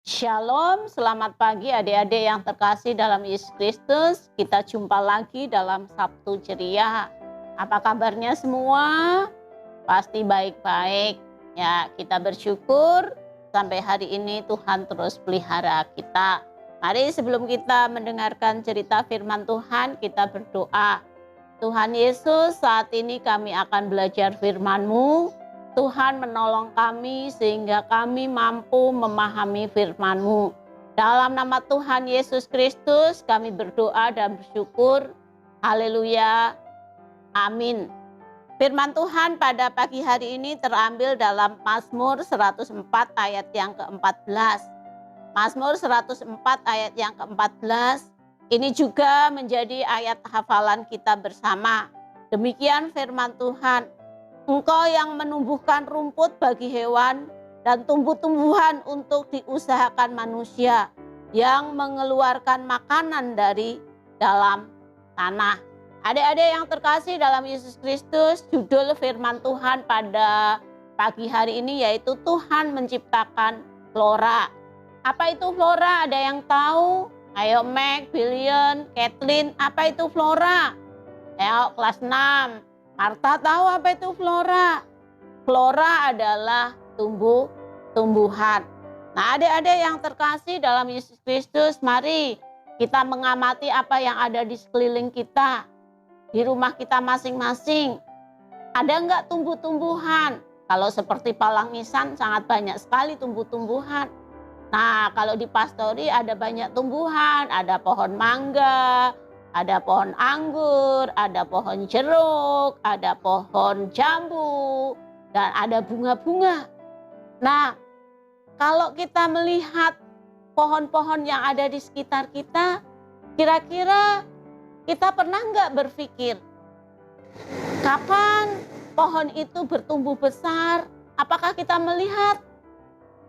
Shalom, selamat pagi adik-adik yang terkasih dalam Yesus Kristus. Kita jumpa lagi dalam Sabtu Ceria. Apa kabarnya semua? Pasti baik-baik. Ya, kita bersyukur sampai hari ini Tuhan terus pelihara kita. Mari sebelum kita mendengarkan cerita firman Tuhan, kita berdoa. Tuhan Yesus, saat ini kami akan belajar firman-Mu. Tuhan menolong kami sehingga kami mampu memahami firman-Mu. Dalam nama Tuhan Yesus Kristus kami berdoa dan bersyukur. Haleluya. Amin. Firman Tuhan pada pagi hari ini terambil dalam Mazmur 104 ayat yang ke-14. Mazmur 104 ayat yang ke-14. Ini juga menjadi ayat hafalan kita bersama. Demikian firman Tuhan. Engkau yang menumbuhkan rumput bagi hewan dan tumbuh-tumbuhan untuk diusahakan manusia, yang mengeluarkan makanan dari dalam tanah. Adik-adik yang terkasih dalam Yesus Kristus, judul firman Tuhan pada pagi hari ini yaitu Tuhan menciptakan flora. Apa itu flora? Ada yang tahu? Ayo Meg, Billion, Kathleen, apa itu flora? Ayo kelas 6. Marta tahu apa itu flora? Flora adalah tumbuhan. Nah, adik-adik yang terkasih dalam Yesus Kristus, mari kita mengamati apa yang ada di sekeliling kita, di rumah kita masing-masing. Ada enggak tumbuh-tumbuhan? Kalau seperti Palangisan sangat banyak sekali tumbuh-tumbuhan. Nah, kalau di Pastori ada banyak tumbuhan, ada pohon mangga, ada pohon anggur, ada pohon jeruk, ada pohon jambu, dan ada bunga-bunga. Nah, kalau kita melihat pohon-pohon yang ada di sekitar kita, kira-kira kita pernah nggak berpikir, kapan pohon itu bertumbuh besar? Apakah kita melihat?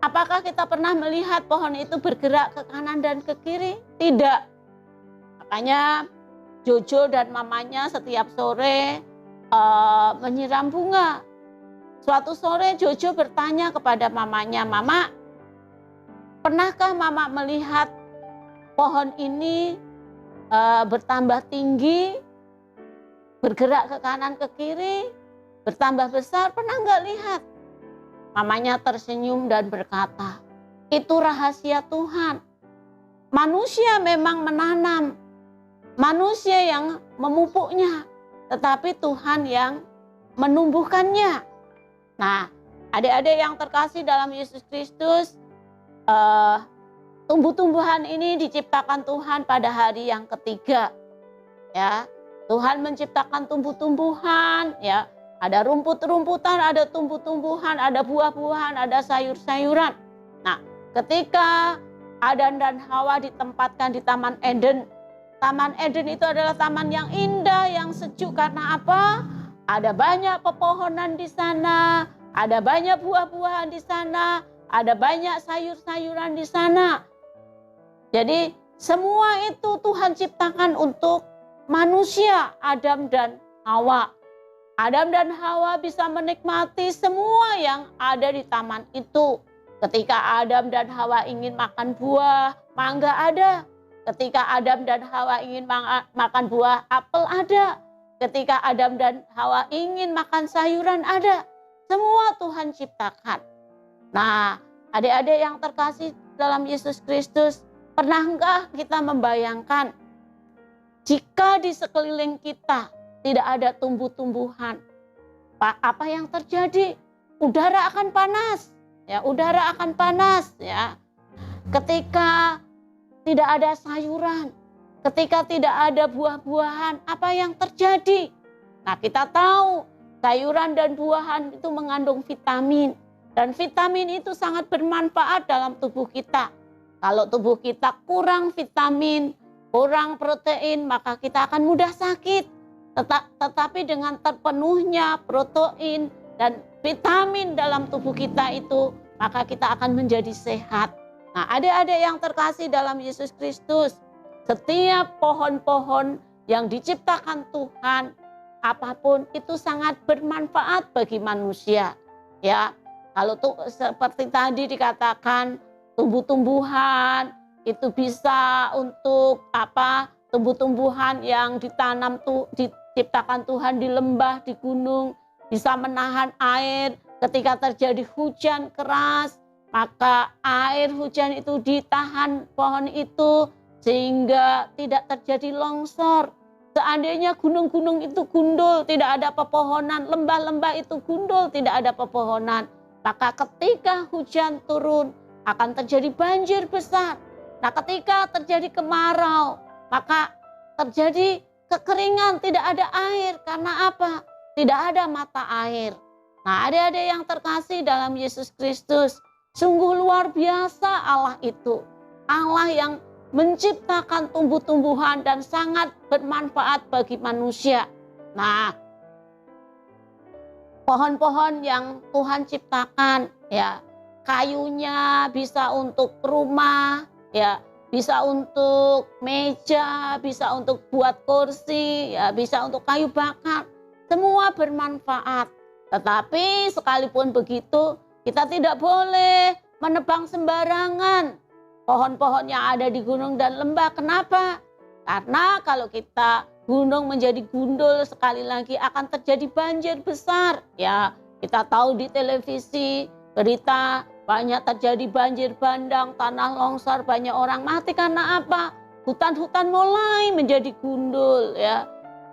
Apakah kita pernah melihat pohon itu bergerak ke kanan dan ke kiri? Tidak. Makanya Jojo dan mamanya setiap sore menyiram bunga. Suatu sore Jojo bertanya kepada mamanya, "Mama, pernahkah Mama melihat pohon ini bertambah tinggi, bergerak ke kanan ke kiri, bertambah besar? Pernah nggak lihat?" Mamanya tersenyum dan berkata, "Itu rahasia Tuhan. Manusia memang menanam, manusia yang memupuknya, tetapi Tuhan yang menumbuhkannya." Nah, adik-adik yang terkasih dalam Yesus Kristus, tumbuh-tumbuhan ini diciptakan Tuhan pada hari yang ketiga. Ya, Tuhan menciptakan tumbuh-tumbuhan, ya. Ada rumput-rumputan, ada tumbuh-tumbuhan, ada buah-buahan, ada sayur-sayuran. Nah, ketika Adam dan Hawa ditempatkan di Taman Eden, Taman Eden itu adalah taman yang indah, yang sejuk. Karena apa? Ada banyak pepohonan di sana, ada banyak buah-buahan di sana, ada banyak sayur-sayuran di sana. Jadi semua itu Tuhan ciptakan untuk manusia, Adam dan Hawa. Adam dan Hawa bisa menikmati semua yang ada di taman itu. Ketika Adam dan Hawa ingin makan buah mangga ada. Ketika Adam dan Hawa ingin makan buah apel ada. Ketika Adam dan Hawa ingin makan sayuran ada. Semua Tuhan ciptakan. Nah, adik-adik yang terkasih dalam Yesus Kristus, pernahkah kita membayangkan jika di sekeliling kita tidak ada tumbuh-tumbuhan, apa yang terjadi? Udara akan panas. Ya, udara akan panas, ya. Ketika tidak ada sayuran, ketika tidak ada buah-buahan, apa yang terjadi? Nah, kita tahu sayuran dan buahan itu mengandung vitamin. Dan vitamin itu sangat bermanfaat dalam tubuh kita. Kalau tubuh kita kurang vitamin, kurang protein, maka kita akan mudah sakit. Tetapi dengan terpenuhnya protein dan vitamin dalam tubuh kita itu, maka kita akan menjadi sehat. Nah, adik-adik yang terkasih dalam Yesus Kristus, setiap pohon-pohon yang diciptakan Tuhan, apapun itu sangat bermanfaat bagi manusia. Ya, kalau seperti tadi dikatakan tumbuh-tumbuhan, itu bisa untuk apa? Tumbuh-tumbuhan yang ditanam diciptakan Tuhan di lembah, di gunung, bisa menahan air. Ketika terjadi hujan keras, maka air hujan itu ditahan pohon itu sehingga tidak terjadi longsor. Seandainya gunung-gunung itu gundul, tidak ada pepohonan, lembah-lembah itu gundul, tidak ada pepohonan, maka ketika hujan turun akan terjadi banjir besar. Nah, ketika terjadi kemarau, maka terjadi kekeringan, tidak ada air. Karena apa? Tidak ada mata air. Nah, adik-adik yang terkasih dalam Yesus Kristus, sungguh luar biasa Allah itu. Allah yang menciptakan tumbuh-tumbuhan dan sangat bermanfaat bagi manusia. Nah, pohon-pohon yang Tuhan ciptakan, ya, kayunya bisa untuk rumah, ya, bisa untuk meja, bisa untuk buat kursi, ya, bisa untuk kayu bakar. Semua bermanfaat. Tetapi sekalipun begitu, kita tidak boleh menebang sembarangan pohon-pohon yang ada di gunung dan lembah. Kenapa? Karena kalau kita gunung menjadi gundul, sekali lagi akan terjadi banjir besar. Ya, kita tahu di televisi, berita, banyak terjadi banjir bandang, tanah longsor, banyak orang mati. Karena apa? Hutan-hutan mulai menjadi gundul, ya.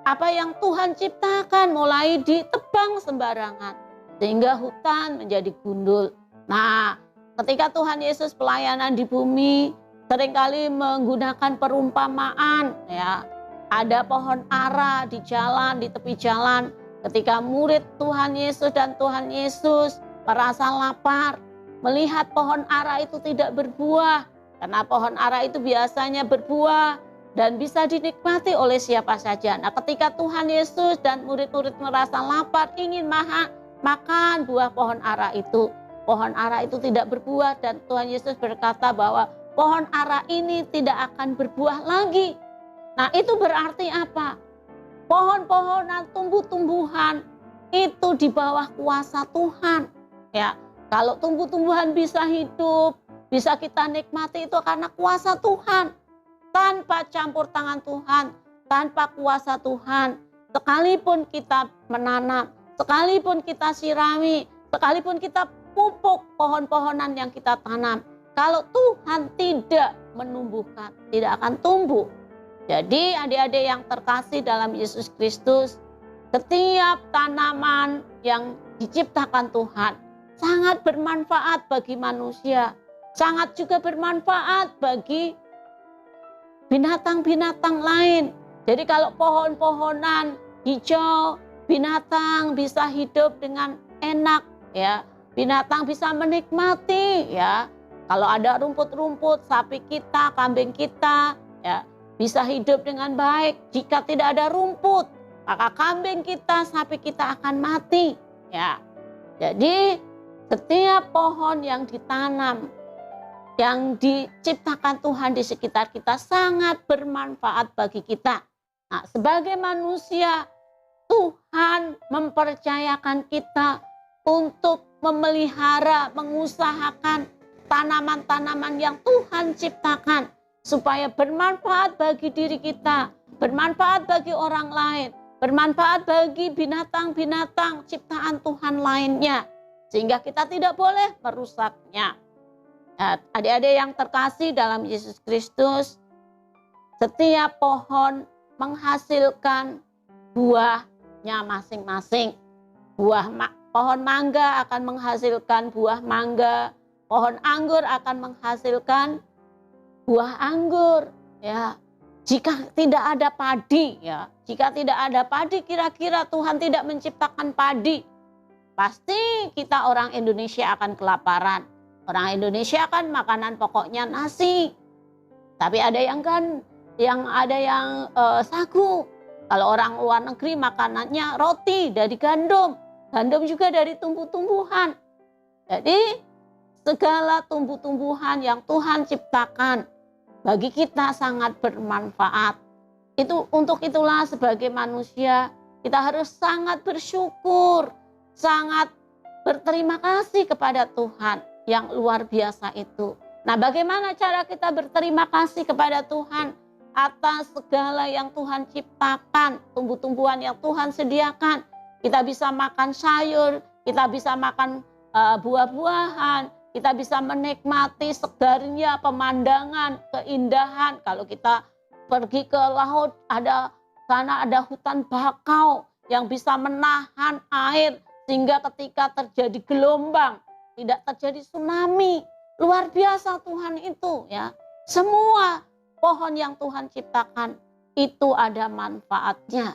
Apa yang Tuhan ciptakan mulai ditebang sembarangan, sehingga hutan menjadi gundul. Nah, ketika Tuhan Yesus pelayanan di bumi, seringkali menggunakan perumpamaan, ya. Ada pohon ara di jalan, di tepi jalan. Ketika murid Tuhan Yesus dan Tuhan Yesus merasa lapar, melihat pohon ara itu tidak berbuah, karena pohon ara itu biasanya berbuah dan bisa dinikmati oleh siapa saja. Nah, ketika Tuhan Yesus dan murid-murid merasa lapar, ingin makan buah pohon ara itu tidak berbuah, dan Tuhan Yesus berkata bahwa pohon ara ini tidak akan berbuah lagi. Nah, itu berarti apa? Pohon-pohonan, tumbuh-tumbuhan itu di bawah kuasa Tuhan. Ya, kalau tumbuh-tumbuhan bisa hidup, bisa kita nikmati, itu karena kuasa Tuhan. Tanpa campur tangan Tuhan, tanpa kuasa Tuhan, sekalipun kita menanam, sekalipun kita sirami, sekalipun kita pupuk pohon-pohonan yang kita tanam, kalau Tuhan tidak menumbuhkan, tidak akan tumbuh. Jadi adik-adik yang terkasih dalam Yesus Kristus, setiap tanaman yang diciptakan Tuhan sangat bermanfaat bagi manusia, sangat juga bermanfaat bagi binatang-binatang lain. Jadi kalau pohon-pohonan hijau, binatang bisa hidup dengan enak, ya. Binatang bisa menikmati, ya. Kalau ada rumput-rumput, sapi kita, kambing kita, ya, bisa hidup dengan baik. Jika tidak ada rumput, maka kambing kita, sapi kita akan mati, ya. Jadi setiap pohon yang ditanam, yang diciptakan Tuhan di sekitar kita sangat bermanfaat bagi kita. Nah, sebagai manusia, Tuhan mempercayakan kita untuk memelihara, mengusahakan tanaman-tanaman yang Tuhan ciptakan supaya bermanfaat bagi diri kita, bermanfaat bagi orang lain, bermanfaat bagi binatang-binatang ciptaan Tuhan lainnya, sehingga kita tidak boleh merusaknya. Adik-adik yang terkasih dalam Yesus Kristus, setiap pohon menghasilkan buahnya masing-masing. Pohon mangga akan menghasilkan buah mangga, pohon anggur akan menghasilkan buah anggur, ya. Jika tidak ada padi, ya, jika tidak ada padi, kira-kira Tuhan tidak menciptakan padi, pasti kita orang Indonesia akan kelaparan. Orang Indonesia kan makanan pokoknya nasi. Tapi ada yang sagu. Kalau orang luar negeri makanannya roti dari gandum. Gandum juga dari tumbuh-tumbuhan. Jadi segala tumbuh-tumbuhan yang Tuhan ciptakan bagi kita sangat bermanfaat. Untuk itulah sebagai manusia kita harus sangat bersyukur, sangat berterima kasih kepada Tuhan yang luar biasa itu. Nah, bagaimana cara kita berterima kasih kepada Tuhan atas segala yang Tuhan ciptakan, tumbuh-tumbuhan yang Tuhan sediakan. Kita bisa makan sayur, kita bisa makan buah-buahan, kita bisa menikmati segarnya pemandangan, keindahan. Kalau kita pergi ke laut, sana ada hutan bakau yang bisa menahan air sehingga ketika terjadi gelombang tidak terjadi tsunami. Luar biasa Tuhan itu ya. Semua pohon yang Tuhan ciptakan itu ada manfaatnya.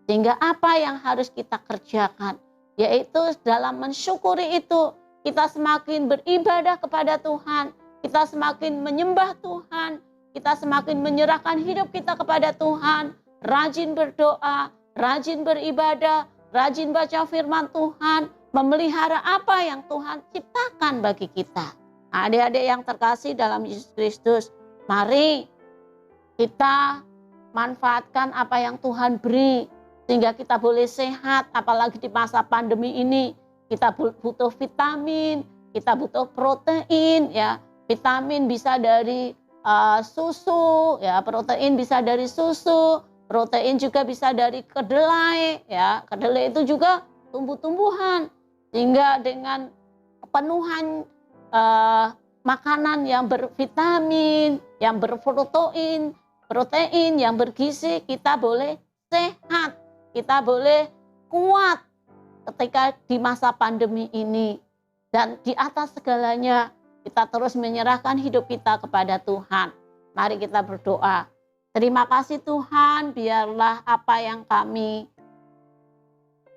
Sehingga apa yang harus kita kerjakan? Yaitu dalam mensyukuri itu kita semakin beribadah kepada Tuhan. Kita semakin menyembah Tuhan. Kita semakin menyerahkan hidup kita kepada Tuhan. Rajin berdoa, rajin beribadah, rajin baca firman Tuhan. Memelihara apa yang Tuhan ciptakan bagi kita. Adik-adik yang terkasih dalam Yesus Kristus, mari kita manfaatkan apa yang Tuhan beri sehingga kita boleh sehat, apalagi di masa pandemi ini. Kita butuh vitamin, kita butuh protein ya. Vitamin bisa dari susu ya, protein bisa dari susu, protein juga bisa dari kedelai ya. Kedelai itu juga tumbuh-tumbuhan. Sehingga dengan penuhan makanan yang bervitamin, yang berprotein, yang bergizi, kita boleh sehat, kita boleh kuat ketika di masa pandemi ini. Dan di atas segalanya, kita terus menyerahkan hidup kita kepada Tuhan. Mari kita berdoa. Terima kasih Tuhan, biarlah apa yang kami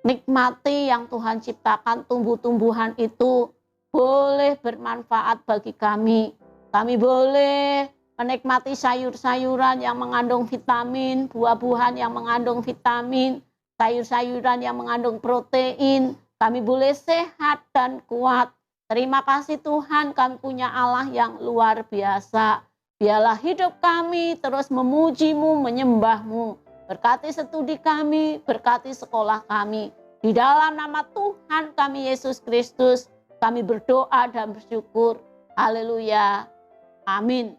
nikmati, yang Tuhan ciptakan, tumbuh-tumbuhan itu boleh bermanfaat bagi kami. Kami boleh menikmati sayur-sayuran yang mengandung vitamin, buah-buahan yang mengandung vitamin, sayur-sayuran yang mengandung protein. Kami boleh sehat dan kuat. Terima kasih Tuhan, kami punya Allah yang luar biasa. Biarlah hidup kami terus memuji-Mu, menyembah-Mu. Berkati studi kami, berkati sekolah kami. Di dalam nama Tuhan kami Yesus Kristus, kami berdoa dan bersyukur. Haleluya. Amin.